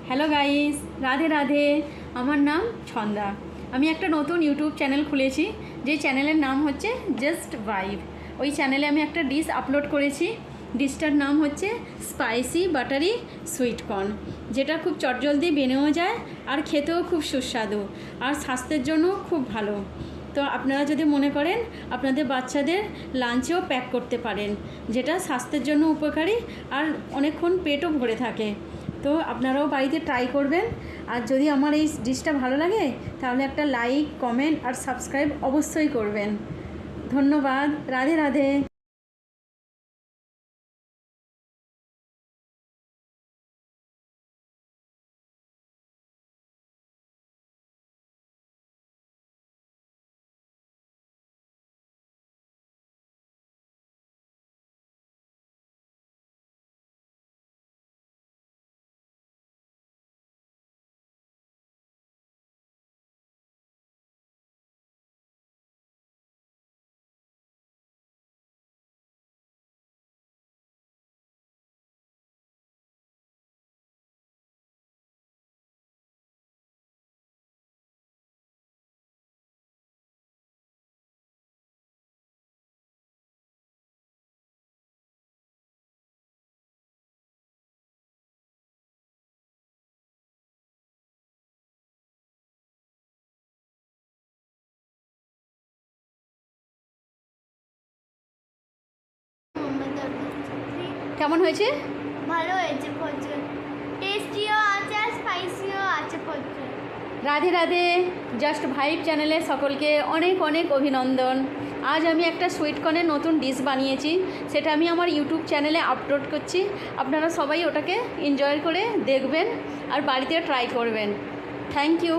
Hello guys, Radhe Radhe. আমার নাম ছন্দা। আমি একটা নতুন ইউটিউব চ্যানেল খুলেছি, যে চ্যানেলের নাম হচ্ছে জাস্ট ভাইব। ওই চ্যানেলে আমি একটা ডিশ আপলোড করেছি। ডিশটার নাম হচ্ছে স্পাইসি বাটারি সুইট কর্ন, যেটা খুব চটজলদি বেনেও যায় আর খেতেও খুব সুস্বাদু আর স্বাস্থ্যের জন্য খুব ভালো। তো আপনারা যদি মনে করেন আপনাদের বাচ্চাদের লাঞ্চেও প্যাক করতে পারেন, যেটা স্বাস্থ্যের জন্য উপকারী আর অনেকক্ষণ পেটও ভরে থাকে। তো আপনারাও বাড়িতে ট্রাই করবেন। আর যদি আমার এই ডিশটা ভালো লাগে তাহলে একটা লাইক, কমেন্ট আর সাবস্ক্রাইব অবশ্যই করবেন। ধন্যবাদ। রাধে রাধে। কেমন হয়েছে? ভালো হয়েছে প্রচুর, টেস্টিও আছে আর স্পাইসিও আছে প্রচুর। রাধে রাধে। জাস্ট ভাইব চ্যানেলে সকলকে অনেক অনেক অভিনন্দন। আজ আমি একটা সুইট কর্নের নতুন ডিশ বানিয়েছি, সেটা আমি আমার ইউটিউব চ্যানেলে আপলোড করছি। আপনারা সবাই ওটাকে এনজয় করে দেখবেন আর বাড়িতে ট্রাই করবেন। Thank you.